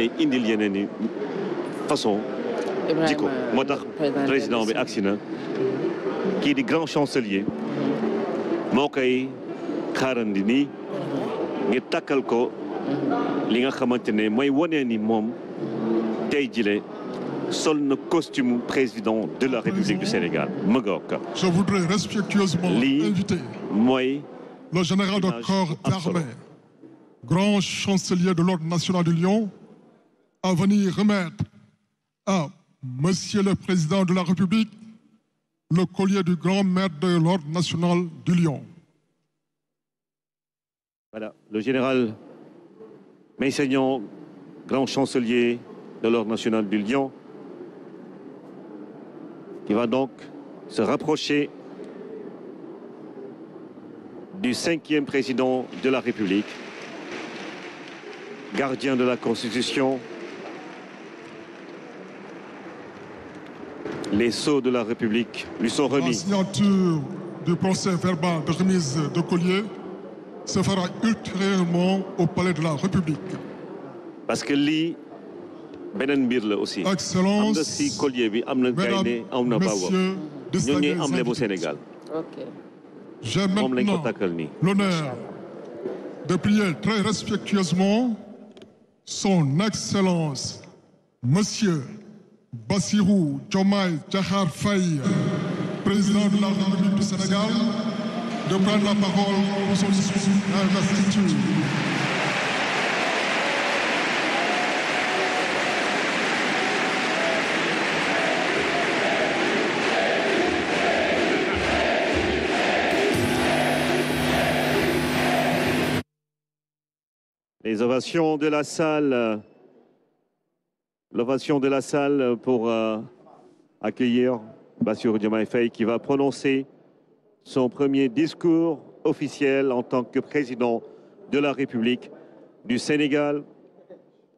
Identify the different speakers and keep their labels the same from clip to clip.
Speaker 1: ngay indil yeneen i façon jikko moo tax président bi agsi na kii di grand chancelier moo koy xaarandi nii ngir takkal ko li nga xamante ne mooy wane ni moom tey jile sol na costume président de la République du Sénégal Magog.
Speaker 2: Je voudrais respectueusement inviter le général de corps d'armée, grand chancelier de l'Ordre national du Lion, à venir remettre à Monsieur le Président de la République le collier du grand maître de l'Ordre national du Lion.
Speaker 1: Voilà, le général Meissagnon, grand chancelier de l'Ordre national du Lion, qui va donc se rapprocher du 5e président de la République, gardien de la Constitution. Les sceaux de la République lui sont remis.
Speaker 2: La signature du procès verbal de remise de collier se fera ultérieurement au palais de la République.
Speaker 1: Parce que lii beneen mbir la aussi.
Speaker 2: Excellence,
Speaker 1: am na si collier bi am na gaynde am na baaw ñoo ngi am lebu Sénégal.
Speaker 2: J'ai maintenant l'honneur de prier très respectueusement son Excellence Monsieur Bassirou Diomaye Diakhar Faye, président de la République du Sénégal, de prendre la parole pour son discours d'investiture.
Speaker 1: Les ovations de la salle. L'ovation de la salle pour accueillir Bassirou Diomaye Faye qui va prononcer son premier discours officiel en tant que président de la République du Sénégal.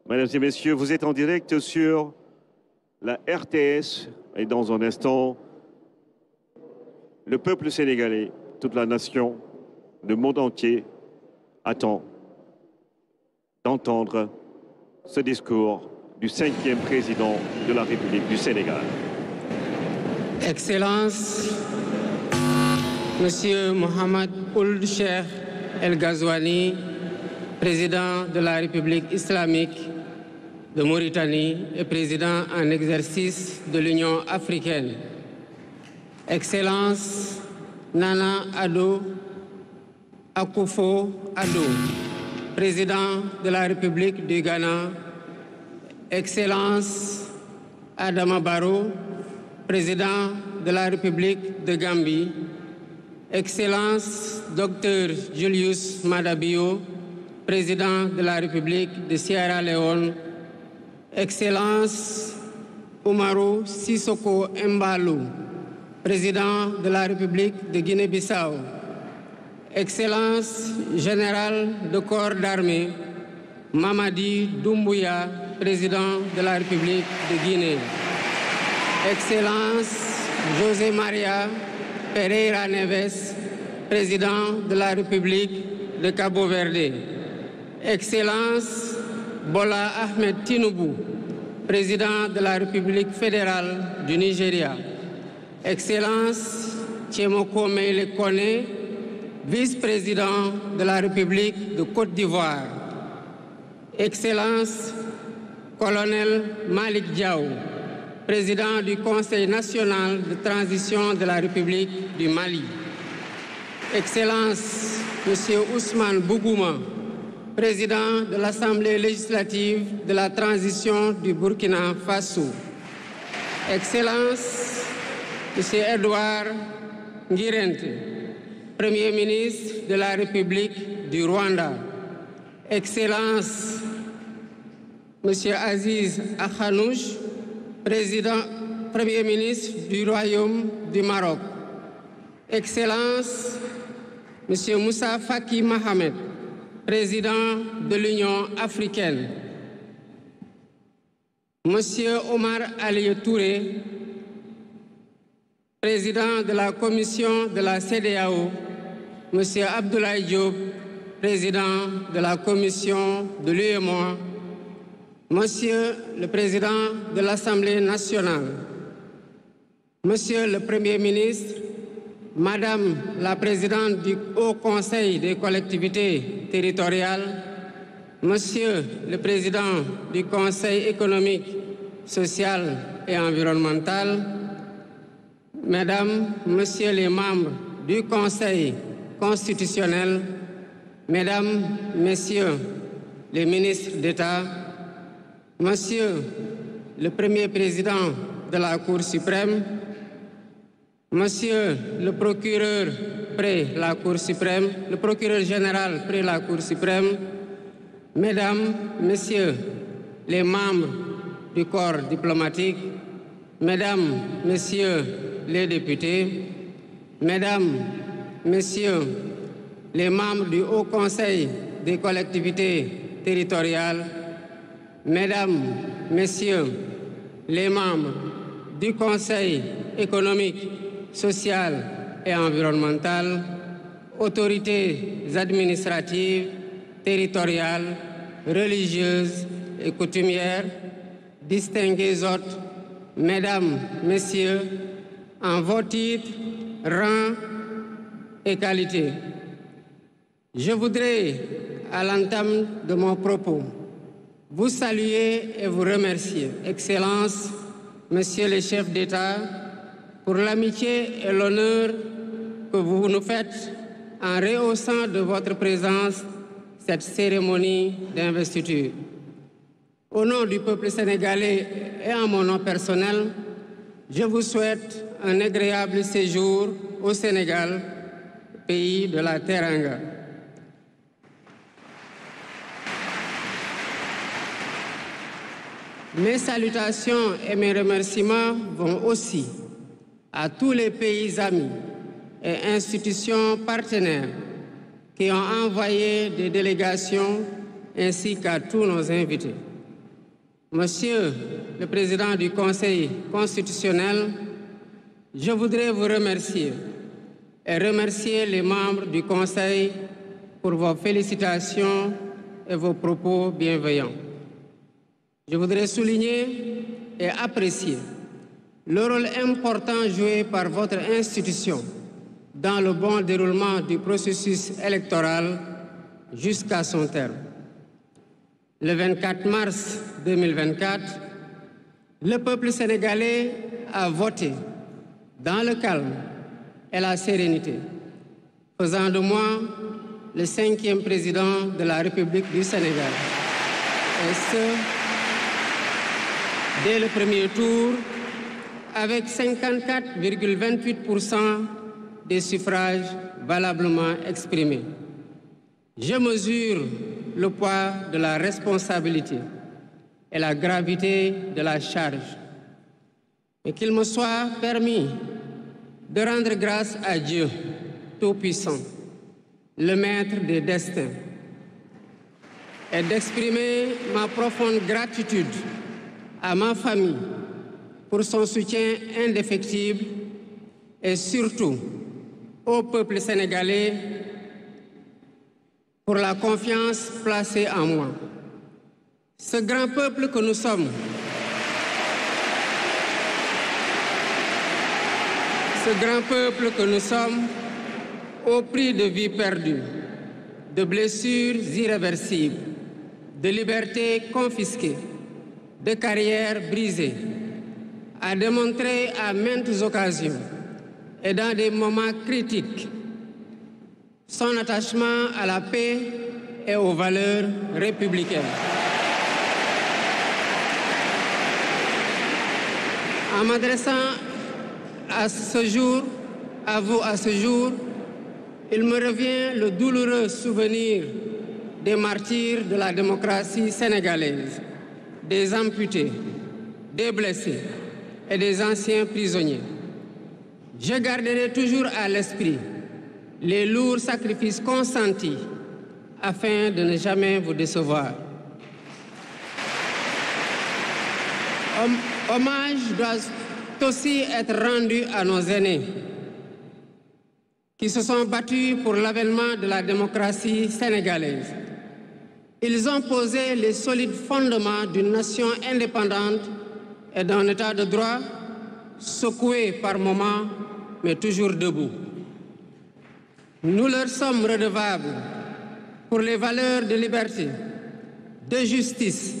Speaker 1: Mesdames et messieurs, vous êtes en direct sur la RTS et dans un instant, le peuple sénégalais, toute la nation, le monde entier attend d'entendre ce discours du 5e président de la République du Sénégal.
Speaker 3: Excellence, Monsieur Mohamed Ould Cheikh El Ghazouani, président de la République islamique de Mauritanie et président en exercice de l'Union africaine. Excellence, Nana Addo Akufo-Addo, président de la République du Ghana. Excellence Adama Barrow, président de la République de Gambie. Excellence Dr Julius Maada Bio, président de la République de Sierra Leone. Excellence Umaru Sissoko Embalou, président de la République de Guinée-Bissau. Excellence Général de corps d'armée Mamadi Doumbouya, président de la République de Guinée. Excellence José Maria Pereira Neves, président de la République de Cabo Verde. Excellence Bola Ahmed Tinubu, président de la République fédérale du Nigeria. Excellence Tchemoko Meïle Kone, vice-président de la République de Côte d'Ivoire. Excellence Colonel Malik Diaw, président du Conseil national de transition de la République du Mali. Excellence Monsieur Ousmane Bougouma, président de l'Assemblée législative de la transition du Burkina Faso. Excellence Monsieur Edouard Ngirente, Premier ministre de la République du Rwanda. Excellence Monsieur Aziz Akhanouch, Premier ministre du Royaume du Maroc. Excellence Monsieur Moussa Faki Mohamed, président de l'Union africaine. Monsieur Omar Ali Touré, président de la commission de la CEDEAO. Monsieur Abdoulaye Diop, président de la commission de l'UEMOA. Monsieur le Président de l'Assemblée nationale, Monsieur le Premier ministre, Madame la Présidente du Haut Conseil des collectivités territoriales, Monsieur le Président du Conseil économique, social et environnemental, Mesdames, Messieurs les membres du Conseil constitutionnel, Mesdames, Messieurs les ministres d'État, Monsieur le Premier Président de la Cour suprême, Monsieur le procureur près la Cour suprême, le procureur général près la Cour suprême, Mesdames, Messieurs les membres du corps diplomatique, Mesdames, Messieurs les députés, Mesdames, Messieurs les membres du Haut Conseil des collectivités territoriales, Mesdames, Messieurs les membres du Conseil économique, social et environnemental, autorités administratives, territoriales, religieuses et coutumières, distingués hôtes, Mesdames, Messieurs, en vos titres, rangs et qualités. Je voudrais, à l'entame de mon propos, vous saluer et vous remercier, Excellences, Messieurs les chefs d'État, pour l'amitié et l'honneur que vous nous faites en rehaussant de votre présence cette cérémonie d'investiture. Au nom du peuple sénégalais et en mon nom personnel, je vous souhaite un agréable séjour au Sénégal, pays de la Teranga. Mes salutations et mes remerciements vont aussi à tous les pays amis et institutions partenaires qui ont envoyé des délégations ainsi qu'à tous nos invités. Monsieur le Président du Conseil constitutionnel, je voudrais vous remercier et remercier les membres du Conseil pour vos félicitations et vos propos bienveillants. Je voudrais souligner et apprécier le rôle important joué par votre institution dans le bon déroulement du processus électoral jusqu'à son terme. Le 24 mars 2024, le peuple sénégalais a voté dans le calme et la sérénité, faisant de moi le 5e président de la République du Sénégal. Et ce, dès le premier tour, avec 54,28% des suffrages valablement exprimés. Je mesure le poids de la responsabilité et la gravité de la charge. Et qu'il me soit permis de rendre grâce à Dieu Tout-Puissant, le Maître des destins, et d'exprimer ma profonde gratitude à ma famille pour son soutien indéfectible et surtout au peuple sénégalais pour la confiance placée en moi. Ce grand peuple que nous sommes, au prix de vies perdues, de blessures irréversibles, de libertés confisquées, de carrières brisées, a démontré à maintes occasions et dans des moments critiques son attachement à la paix et aux valeurs républicaines. En m'adressant à vous à ce jour, il me revient le douloureux souvenir des martyrs de la démocratie sénégalaise, des amputés, des blessés et des anciens prisonniers. Je garderai toujours à l'esprit les lourds sacrifices consentis afin de ne jamais vous décevoir. Hommage doit aussi être rendu à nos aînés qui se sont battus pour l'avènement de la démocratie sénégalaise. Ils ont posé les solides fondements d'une nation indépendante et d'un état de droit secoué par moments, mais toujours debout. Nous leur sommes redevables pour les valeurs de liberté, de justice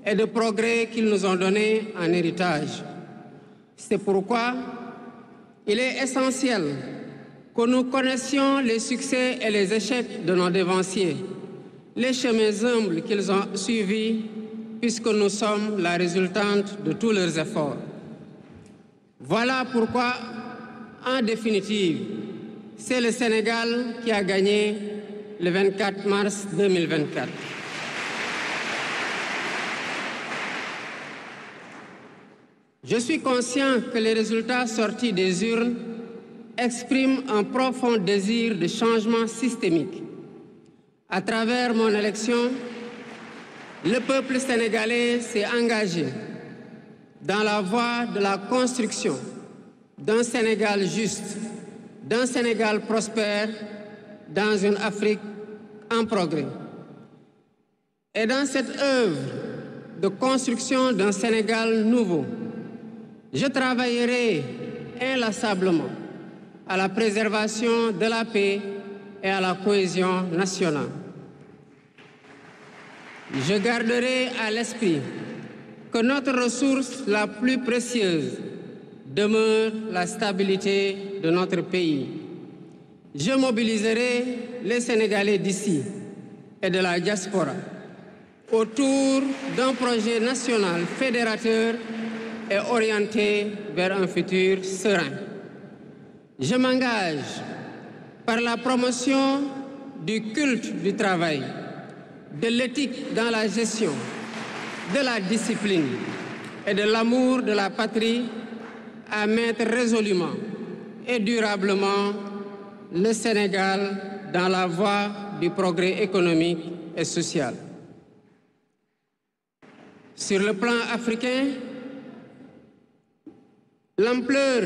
Speaker 3: et de progrès qu'ils nous ont données en héritage. C'est pourquoi il est essentiel que nous connaissions les succès et les échecs de nos dévanciers, les chemins humbles qu'ils ont suivis, puisque nous sommes la résultante de tous leurs efforts. Voilà pourquoi, en définitive, c'est le Sénégal qui a gagné le 24 mars 2024. Je suis conscient que les résultats sortis des urnes expriment un profond désir de changement systémique. À travers mon élection, le peuple sénégalais s'est engagé dans la voie de la construction d'un Sénégal juste, d'un Sénégal prospère, dans une Afrique en progrès. Et dans cette œuvre de construction d'un Sénégal nouveau, je travaillerai inlassablement à la préservation de la paix et à la cohésion nationale. Je garderai à l'esprit que notre ressource la plus précieuse demeure la stabilité de notre pays. Je mobiliserai les Sénégalais d'ici et de la diaspora autour d'un projet national fédérateur et orienté vers un futur serein. Je m'engage par la promotion du culte du travail, de l'éthique dans la gestion, de la discipline et de l'amour de la patrie à mettre résolument et durablement le Sénégal dans la voie du progrès économique et social. Sur le plan africain, l'ampleur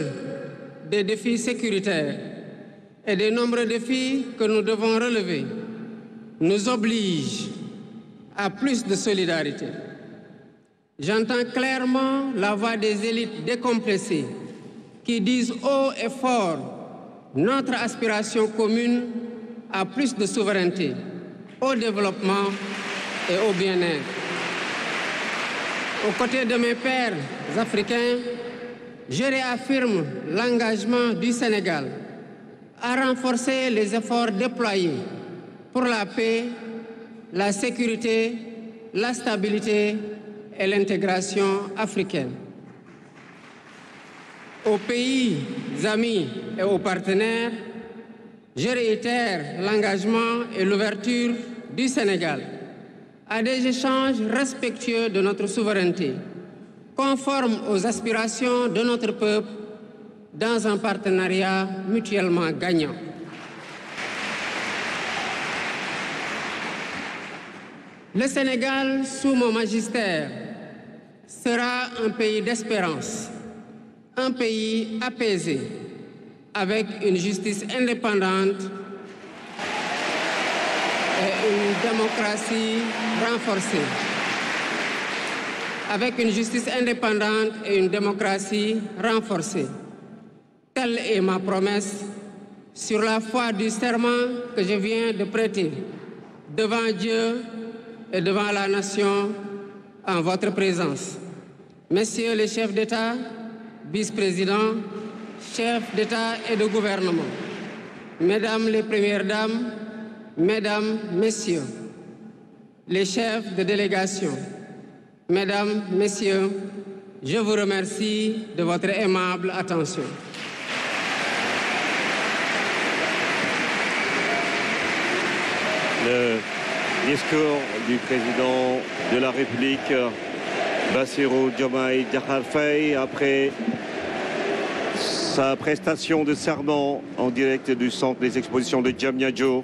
Speaker 3: des défis sécuritaires et des nombreux défis que nous devons relever nous oblige à plus de solidarité. J'entends clairement la voix des élites décomplexées qui disent haut et fort notre aspiration commune à plus de souveraineté, au développement et au bien-être. Aux côtés de mes pairs africains, je réaffirme l'engagement du Sénégal à renforcer les efforts déployés pour la paix, la sécurité, la stabilité et l'intégration africaine. Aux pays amis et aux partenaires, je réitère l'engagement et l'ouverture du Sénégal à des échanges respectueux de notre souveraineté, conformes aux aspirations de notre peuple, dans un partenariat mutuellement gagnant. Le Sénégal, sous mon magistère, sera un pays d'espérance, un pays apaisé, avec une justice indépendante et une démocratie renforcée. Avec une justice indépendante et une démocratie renforcée. Telle est ma promesse sur la foi du serment que je viens de prêter devant Dieu et devant la nation en votre présence. Messieurs les chefs d'État, vice-présidents, chefs d'État et de gouvernement, Mesdames les Premières Dames, Mesdames, Messieurs, les chefs de délégation, Mesdames, Messieurs, je vous remercie de votre aimable attention.
Speaker 1: Le discours du président de la République, Bassirou Diomaye Diakhar Faye, après sa prestation de serment en direct du centre des expositions de Diamniadio.